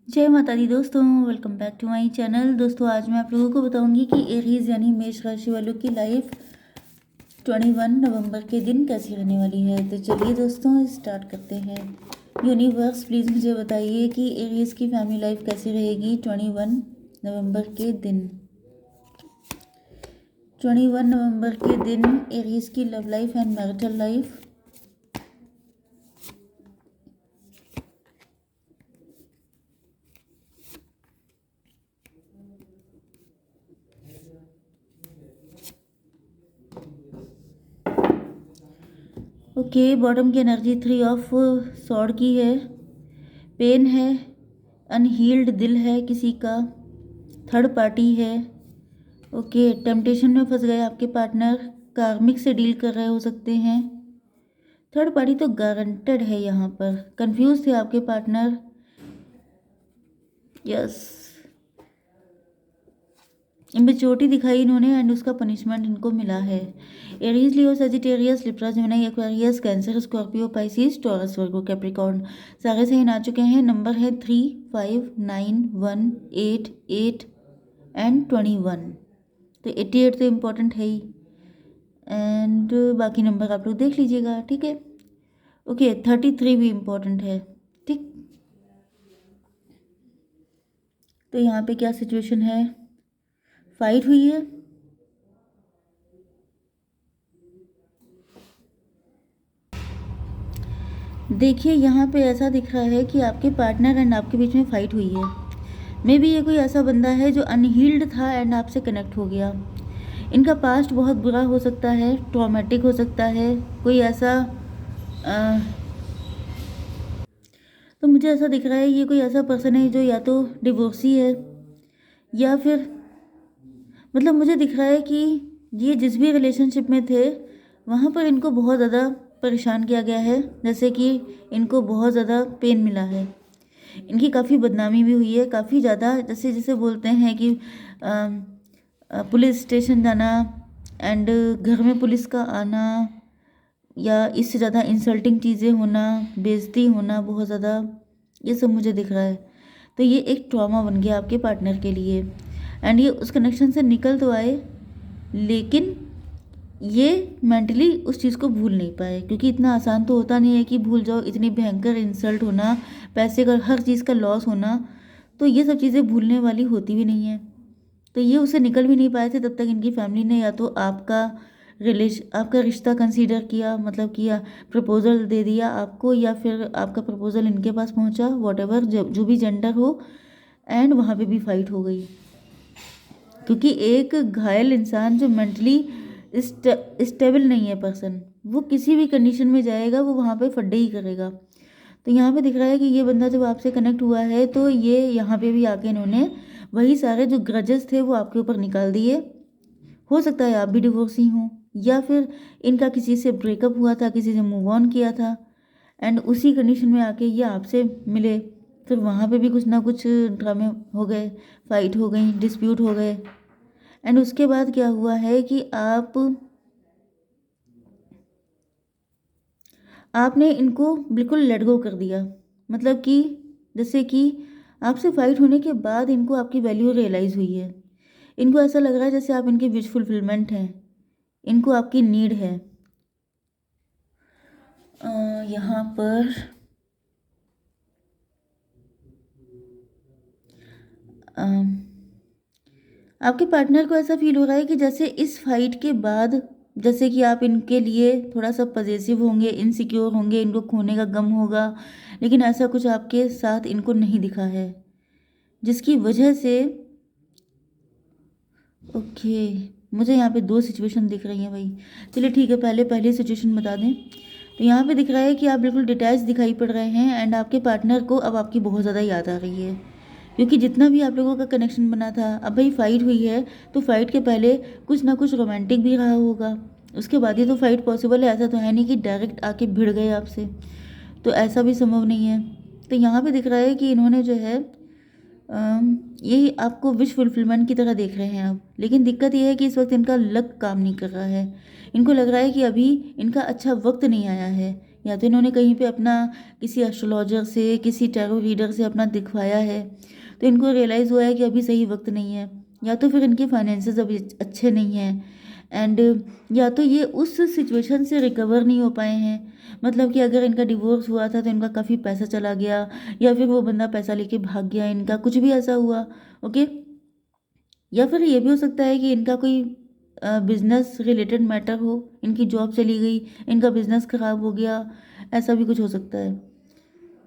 जय माता दी दोस्तों, welcome back to my channel. दोस्तों आज मैं आप लोगों को बताऊंगी कि एरीज यानी मेष राशि वालों की लाइफ 21 नवंबर के दिन कैसी रहने वाली है। तो चलिए दोस्तों स्टार्ट करते हैं। यूनिवर्स प्लीज़ मुझे बताइए कि एरीज की फैमिली लाइफ कैसी रहेगी 21 नवंबर के दिन। 21 नवंबर के दिन एरीज की love life and marital life. Okay, bottom की एनर्जी 3 ऑफ सॉर्ड की है। पेन है, अनहील्ड दिल है किसी का, थर्ड पार्टी है। ओके, टेम्पटेशन में फंस गए आपके पार्टनर, कार्मिक से डील कर रहे हो सकते हैं। थर्ड पार्टी तो गारंटेड है यहाँ पर। कंफ्यूज थे आपके पार्टनर। यस, इमेच्योरिटी दिखाई इन्होंने एंड उसका पनिशमेंट इनको मिला है। Aries, Leo, Sagittarius, Libra, Gemini, Aquarius, Cancer, Scorpio, Pisces, Taurus, Virgo, Capricorn सारे साइन आ चुके हैं। नंबर है 3, 5, 9, 1, 8, 8 एंड 21। तो 88 तो इम्पोर्टेंट है ही एंड बाकी नंबर आप लोग देख लीजिएगा, ठीक है। ओके, 33 भी इम्पोर्टेंट है, ठीक। तो यहाँ पे क्या सिचुएशन है, फाइट हुई है। देखिए यहाँ पे ऐसा दिख रहा है कि आपके पार्टनर एंड आपके बीच में फाइट हुई है। मे बी ये कोई ऐसा बंदा है जो अनहील्ड था एंड आपसे कनेक्ट हो गया। इनका पास्ट बहुत बुरा हो सकता है, ट्रॉमेटिक हो सकता है, कोई ऐसा तो मुझे ऐसा दिख रहा है ये कोई ऐसा पर्सन है जो या तो डिवोर्सी है या फिर मतलब मुझे दिख रहा है कि ये जिस भी रिलेशनशिप में थे वहाँ पर इनको बहुत ज़्यादा परेशान किया गया है। जैसे कि इनको बहुत ज़्यादा पेन मिला है, इनकी काफ़ी बदनामी भी हुई है, काफ़ी ज़्यादा। जैसे जैसे बोलते हैं कि पुलिस स्टेशन जाना एंड घर में पुलिस का आना या इससे ज़्यादा इंसल्टिंग चीज़ें होना, बेइज्जती होना बहुत ज़्यादा, ये सब मुझे दिख रहा है। तो ये एक ट्रॉमा बन गया आपके पार्टनर के लिए एंड ये उस कनेक्शन से निकल तो आए लेकिन ये मेंटली उस चीज़ को भूल नहीं पाए, क्योंकि इतना आसान तो होता नहीं है कि भूल जाओ। इतनी भयंकर इंसल्ट होना, पैसे का, हर चीज़ का लॉस होना, तो ये सब चीज़ें भूलने वाली होती भी नहीं है। तो ये उससे निकल भी नहीं पाए थे तब तक इनकी फैमिली ने या तो आपका रिश्ता कंसीडर किया, मतलब किया, प्रपोज़ल दे दिया आपको, या फिर आपका प्रपोज़ल इनके पास पहुंचा, वॉटेवर जो भी जेंडर हो, एंड वहाँ पे भी फाइट हो गई। क्योंकि एक घायल इंसान जो मेंटली स्टेबल नहीं है पर्सन, वो किसी भी कंडीशन में जाएगा, वो वहाँ पे फड्डे ही करेगा। तो यहाँ पे दिख रहा है कि ये बंदा जब आपसे कनेक्ट हुआ है तो ये यहाँ पे भी आके इन्होंने वही सारे जो ग्रजेस थे वो आपके ऊपर निकाल दिए। हो सकता है आप भी डिवोर्सी हों या फिर इनका किसी से ब्रेकअप हुआ था, किसी से मूव ऑन किया था एंड उसी कंडीशन में आके ये आपसे मिले। फिर वहाँ पे भी कुछ ना कुछ ड्रामे हो गए, फाइट हो गई, डिस्प्यूट हो गए एंड उसके बाद क्या हुआ है कि आपने इनको बिल्कुल लेट गो कर दिया। मतलब कि जैसे कि आपसे फाइट होने के बाद इनको आपकी वैल्यू रियलाइज़ हुई है। इनको ऐसा लग रहा है जैसे आप इनकी विश फुलफिलमेंट हैं, इनको आपकी नीड है। यहाँ पर आपके पार्टनर को ऐसा फील हो रहा है कि जैसे इस फाइट के बाद, जैसे कि आप इनके लिए थोड़ा सा पजेसिव होंगे, इनसिक्योर होंगे, इनको खोने का गम होगा, लेकिन ऐसा कुछ आपके साथ इनको नहीं दिखा है, जिसकी वजह से ओके मुझे यहाँ पे दो सिचुएशन दिख रही हैं भाई। चलिए ठीक है, पहले पहली सिचुएशन बता दें। तो यहाँ पे दिख रहा है कि आप बिल्कुल डिटैच दिखाई पड़ रहे हैं एंड आपके पार्टनर को अब आपकी बहुत ज़्यादा याद आ रही है, क्योंकि जितना भी आप लोगों का कनेक्शन बना था, अब भाई फाइट हुई है तो फाइट के पहले कुछ ना कुछ रोमांटिक भी रहा होगा, उसके बाद ही तो फाइट पॉसिबल है। ऐसा तो है नहीं कि डायरेक्ट आके भिड़ गए आपसे, तो ऐसा भी संभव नहीं है। तो यहाँ पे दिख रहा है कि इन्होंने जो है यही आपको विश फुलफिलमेंट की तरह देख रहे हैं आप, लेकिन दिक्कत यह है कि इस वक्त इनका लक काम नहीं कर रहा है। इनको लग रहा है कि अभी इनका अच्छा वक्त नहीं आया है, या तो इन्होंने कहीं पे अपना किसी एस्ट्रोलॉजर से, किसी टैरो रीडर से अपना दिखवाया है, तो इनको रियलाइज़ हुआ है कि अभी सही वक्त नहीं है, या तो फिर इनके फाइनेंसेस अभी अच्छे नहीं हैं, एंड या तो ये उस सिचुएशन से रिकवर नहीं हो पाए हैं। मतलब कि अगर इनका डिवोर्स हुआ था तो इनका काफ़ी पैसा चला गया, या फिर वो बंदा पैसा लेके भाग गया, इनका कुछ भी ऐसा हुआ। ओके, या फिर ये भी हो सकता है कि इनका कोई बिजनेस रिलेटेड मैटर हो, इनकी जॉब चली गई, इनका बिजनेस खराब हो गया, ऐसा भी कुछ हो सकता है।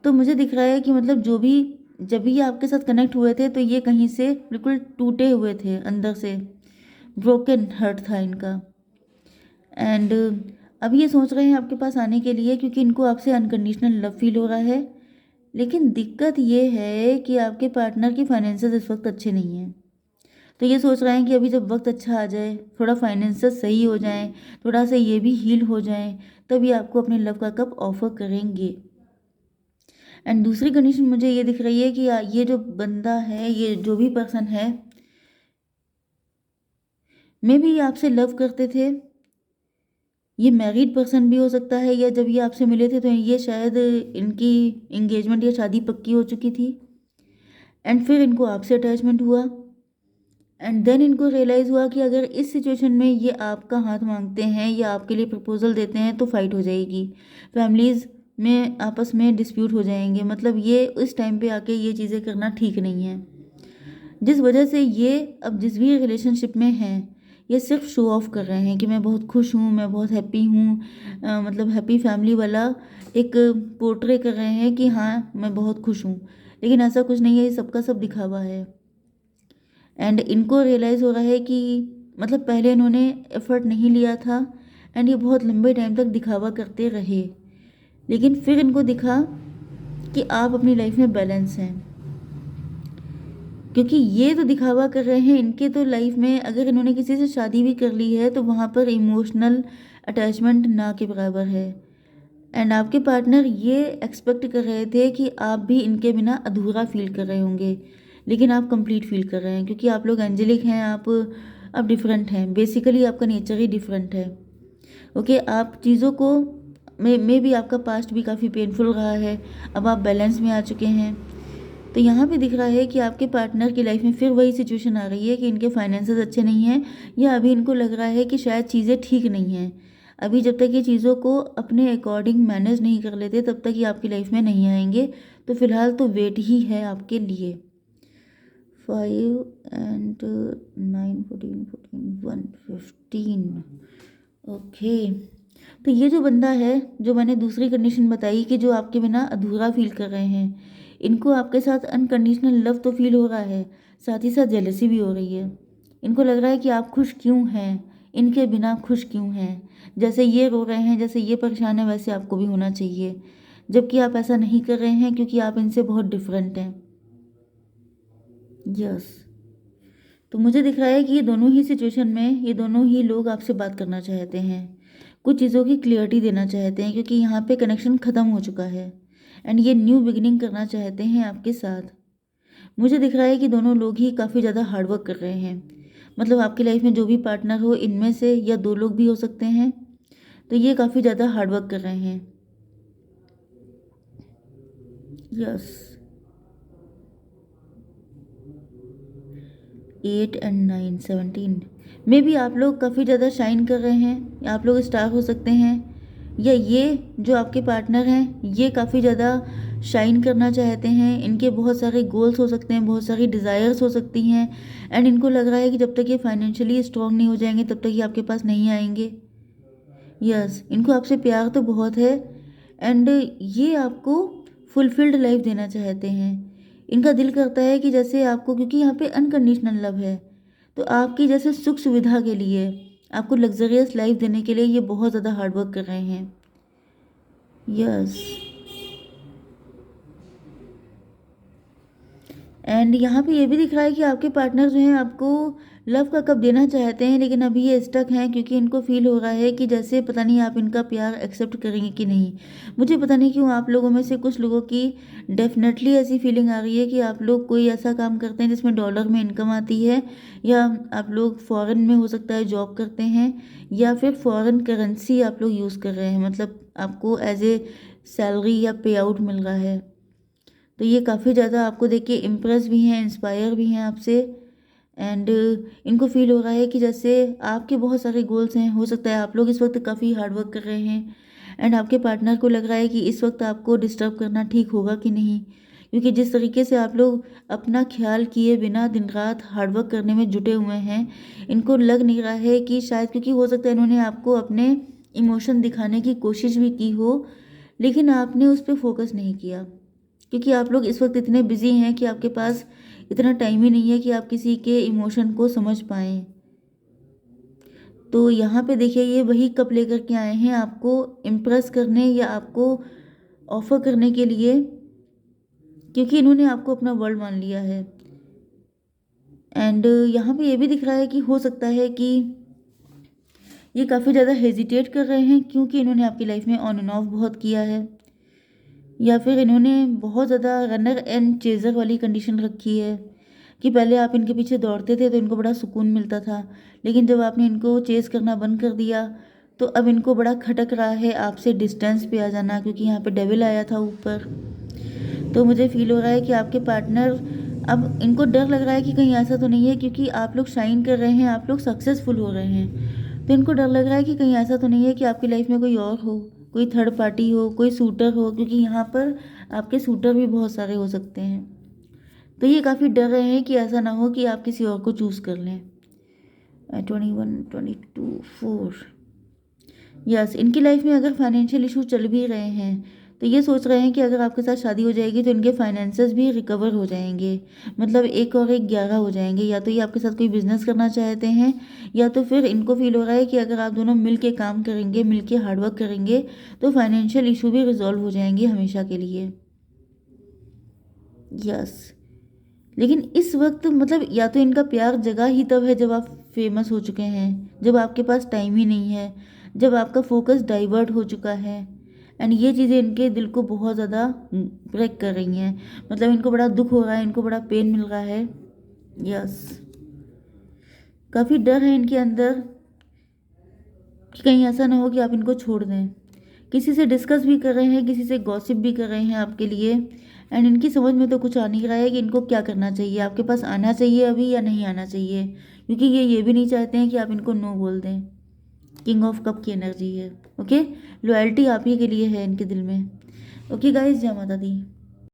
तो मुझे दिख रहा है कि मतलब जो भी, जब भी ये आपके साथ कनेक्ट हुए थे तो ये कहीं से बिल्कुल टूटे हुए थे, अंदर से ब्रोकन हर्ट था इनका। एंड अब ये सोच रहे हैं आपके पास आने के लिए, क्योंकि इनको आपसे अनकंडीशनल लव फील हो रहा है। लेकिन दिक्कत ये है कि आपके पार्टनर की फाइनेंसेस इस वक्त अच्छे नहीं हैं। तो ये सोच रहे हैं कि अभी जब वक्त अच्छा आ जाए, थोड़ा फाइनेंसेस सही हो जाएं, थोड़ा सा ये भी हील हो जाएं, तभी आपको अपने लव का कप ऑफर करेंगे। एंड दूसरी कंडीशन मुझे ये दिख रही है कि ये जो बंदा है, ये जो भी पर्सन है, मे भी ये आपसे लव करते थे। ये मैरिड पर्सन भी हो सकता है, या जब ये आपसे मिले थे तो ये शायद इनकी एंगेजमेंट या शादी पक्की हो चुकी थी, एंड फिर इनको आपसे अटैचमेंट हुआ, एंड देन इनको रियलाइज़ हुआ कि अगर इस सिचुएशन में ये आपका हाथ मांगते हैं या आपके लिए प्रपोजल देते हैं तो फाइट हो जाएगी, फैमिलीज़ में आपस में डिस्प्यूट हो जाएंगे। मतलब ये उस टाइम पे आके ये चीज़ें करना ठीक नहीं है, जिस वजह से ये अब जिस भी रिलेशनशिप में हैं, ये सिर्फ शो ऑफ कर रहे हैं कि मैं बहुत खुश हूँ, मैं बहुत हैप्पी हूँ, मतलब हैप्पी फैमिली वाला एक पोर्ट्रे कर रहे हैं कि हाँ मैं बहुत खुश हूँ। लेकिन ऐसा कुछ नहीं है, ये सबका सब दिखावा है। एंड इनको रियलाइज़ हो रहा है कि मतलब पहले इन्होंने एफर्ट नहीं लिया था, एंड ये बहुत लंबे टाइम तक दिखावा करते रहे, लेकिन फिर इनको दिखा कि आप अपनी लाइफ में बैलेंस हैं। क्योंकि ये तो दिखावा कर रहे हैं, इनके तो लाइफ में अगर इन्होंने किसी से शादी भी कर ली है तो वहाँ पर इमोशनल अटैचमेंट ना के बराबर है। एंड आपके पार्टनर ये एक्सपेक्ट कर रहे थे कि आप भी इनके बिना अधूरा फील कर रहे होंगे, लेकिन आप कंप्लीट फील कर रहे हैं, क्योंकि आप लोग एंजेलिक हैं, आप डिफरेंट हैं, बेसिकली आपका नेचर ही डिफरेंट है। ओके, आप चीज़ों को मे भी आपका पास्ट भी काफ़ी पेनफुल रहा है, अब आप बैलेंस में आ चुके हैं। तो यहाँ पे दिख रहा है कि आपके पार्टनर की लाइफ में फिर वही सिचुएशन आ रही है कि इनके फाइनेंसेस अच्छे नहीं हैं, या अभी इनको लग रहा है कि शायद चीज़ें ठीक नहीं हैं। अभी जब तक ये चीज़ों को अपने अकॉर्डिंग मैनेज नहीं कर लेते तब तक ये आपकी लाइफ में नहीं आएंगे। तो फिलहाल तो वेट ही है आपके लिए। 5 एंड 9 14 14 1 15। ओके, तो ये जो बंदा है, जो मैंने दूसरी कंडीशन बताई कि जो आपके बिना अधूरा फील कर रहे हैं, इनको आपके साथ अनकंडीशनल लव तो फील हो रहा है, साथ ही साथ जेलसी भी हो रही है। इनको लग रहा है कि आप खुश क्यों हैं, इनके बिना खुश क्यों हैं। जैसे ये रो रहे हैं, जैसे ये परेशान है, वैसे आपको भी होना चाहिए, जबकि आप ऐसा नहीं कर रहे हैं क्योंकि आप इनसे बहुत डिफरेंट हैं। यस, तो मुझे दिख रहा है कि ये दोनों ही सिचुएशन में ये दोनों ही लोग आपसे बात करना चाहते हैं, कुछ चीज़ों की क्लियरिटी देना चाहते हैं, क्योंकि यहाँ पे कनेक्शन ख़त्म हो चुका है, एंड ये न्यू बिगिनिंग करना चाहते हैं आपके साथ। मुझे दिख रहा है कि दोनों लोग ही काफ़ी ज़्यादा हार्डवर्क कर रहे हैं। मतलब आपकी लाइफ में जो भी पार्टनर हो, इनमें से या दो लोग भी हो सकते हैं, तो ये काफ़ी ज़्यादा हार्डवर्क कर रहे हैं। यस, 8 एंड 9 17 में भी आप लोग काफ़ी ज़्यादा शाइन कर रहे हैं, या आप लोग स्टार हो सकते हैं, या ये जो आपके पार्टनर हैं ये काफ़ी ज़्यादा शाइन करना चाहते हैं। इनके बहुत सारे गोल्स हो सकते हैं, बहुत सारी डिज़ायर्स हो सकती हैं, एंड इनको लग रहा है कि जब तक ये फाइनेंशियली स्ट्रांग नहीं हो जाएंगे तब तक ये आपके पास नहीं आएंगे। यस, इनको आपसे प्यार तो बहुत है, एंड ये आपको फुलफिल्ड लाइफ देना चाहते हैं। इनका दिल करता है कि जैसे आपको, क्योंकि यहाँ पे अनकंडीशनल लव है, तो आपकी जैसे सुख सुविधा के लिए, आपको लग्जरियस लाइफ देने के लिए ये बहुत ज़्यादा हार्डवर्क कर रहे हैं। यस, एंड यहाँ पे ये भी दिख रहा है कि आपके पार्टनर जो हैं आपको लव का कप देना चाहते हैं, लेकिन अभी ये स्टक हैं क्योंकि इनको फील हो रहा है कि जैसे पता नहीं आप इनका प्यार एक्सेप्ट करेंगे कि नहीं। मुझे पता नहीं क्यों आप लोगों में से कुछ लोगों की डेफिनेटली ऐसी फीलिंग आ रही है कि आप लोग कोई ऐसा काम करते हैं जिसमें डॉलर में इनकम आती है, या आप लोग फॉरेन में हो सकता है जॉब करते हैं, या फिर फॉरेन करेंसी आप लोग यूज़ कर रहे हैं, मतलब आपको एज ए सैलरी या पे आउट मिल रहा है। तो ये काफ़ी ज़्यादा आपको देख के इम्प्रेस भी हैं, इंस्पायर भी हैं आपसे। एंड इनको फील हो रहा है कि जैसे आपके बहुत सारे गोल्स हैं, हो सकता है आप लोग इस वक्त काफ़ी हार्ड वर्क कर रहे हैं, एंड आपके पार्टनर को लग रहा है कि इस वक्त आपको डिस्टर्ब करना ठीक होगा कि नहीं, क्योंकि जिस तरीके से आप लोग अपना ख्याल किए बिना दिन रात हार्ड वर्क करने में जुटे हुए हैं, इनको लग नहीं रहा है कि शायद, क्योंकि हो सकता है इन्होंने आपको अपने इमोशन दिखाने की कोशिश भी की हो, लेकिन आपने उस पर फोकस नहीं किया, क्योंकि आप लोग इस वक्त इतने बिजी हैं कि आपके पास इतना टाइम ही नहीं है कि आप किसी के इमोशन को समझ पाएँ। तो यहाँ पे देखिए ये वही कप लेकर के आए हैं आपको इम्प्रेस करने या आपको ऑफ़र करने के लिए, क्योंकि इन्होंने आपको अपना वर्ल्ड मान लिया है। एंड यहाँ पे ये भी दिख रहा है कि हो सकता है कि ये काफ़ी ज़्यादा हेजिटेट कर रहे हैं, क्योंकि इन्होंने आपकी लाइफ में ऑन एंड ऑफ बहुत किया है, या फिर इन्होंने बहुत ज़्यादा रनर एंड चेज़र वाली कंडीशन रखी है कि पहले आप इनके पीछे दौड़ते थे तो इनको बड़ा सुकून मिलता था, लेकिन जब आपने इनको चेज़ करना बंद कर दिया तो अब इनको बड़ा खटक रहा है आपसे डिस्टेंस पे आ जाना, क्योंकि यहाँ पे डेविल आया था ऊपर। तो मुझे फील हो रहा है कि आपके पार्टनर, अब इनको डर लग रहा है कि कहीं ऐसा तो नहीं है, क्योंकि आप लोग शाइन कर रहे हैं, आप लोग सक्सेसफुल हो रहे हैं, तो इनको डर लग रहा है कि कहीं ऐसा तो नहीं है कि आपकी लाइफ में कोई और हो, कोई थर्ड पार्टी हो, कोई सूटर हो, क्योंकि यहाँ पर आपके सूटर भी बहुत सारे हो सकते हैं। तो ये काफ़ी डर रहे हैं कि ऐसा ना हो कि आप किसी और को चूज़ कर लें। 21, 22, 4। यस, इनकी लाइफ में अगर फाइनेंशियल इशू चल भी रहे हैं तो ये सोच रहे हैं कि अगर आपके साथ शादी हो जाएगी तो इनके फाइनेंसेस भी रिकवर हो जाएंगे, मतलब एक और एक 11 हो जाएंगे। या तो ये आपके साथ कोई बिजनेस करना चाहते हैं, या तो फिर इनको फील हो रहा है कि अगर आप दोनों मिल के काम करेंगे, मिल के हार्डवर्क करेंगे, तो फाइनेंशियल इशू भी रिजॉल्व हो जाएंगे हमेशा के लिए। यस, लेकिन इस वक्त मतलब या तो इनका प्यार जगा ही तब है जब आप फेमस हो चुके हैं, जब आपके पास टाइम ही नहीं है, जब आपका फोकस डाइवर्ट हो चुका है, एंड ये चीज़ें इनके दिल को बहुत ज़्यादा ब्रेक कर रही हैं, मतलब इनको बड़ा दुख हो रहा है, इनको बड़ा पेन मिल रहा है। यस, काफ़ी डर है इनके अंदर कि कहीं ऐसा ना हो कि आप इनको छोड़ दें। किसी से डिस्कस भी कर रहे हैं, किसी से गॉसिप भी कर रहे हैं आपके लिए, एंड इनकी समझ में तो कुछ आ नहीं रहा है कि इनको क्या करना चाहिए, आपके पास आना चाहिए अभी या नहीं आना चाहिए, क्योंकि ये भी नहीं चाहते हैं कि आप इनको नो बोल दें। किंग ऑफ कप की एनर्जी है। ओके, लॉयल्टी आप ही के लिए है इनके दिल में। ओके गाइस, जय माता दी।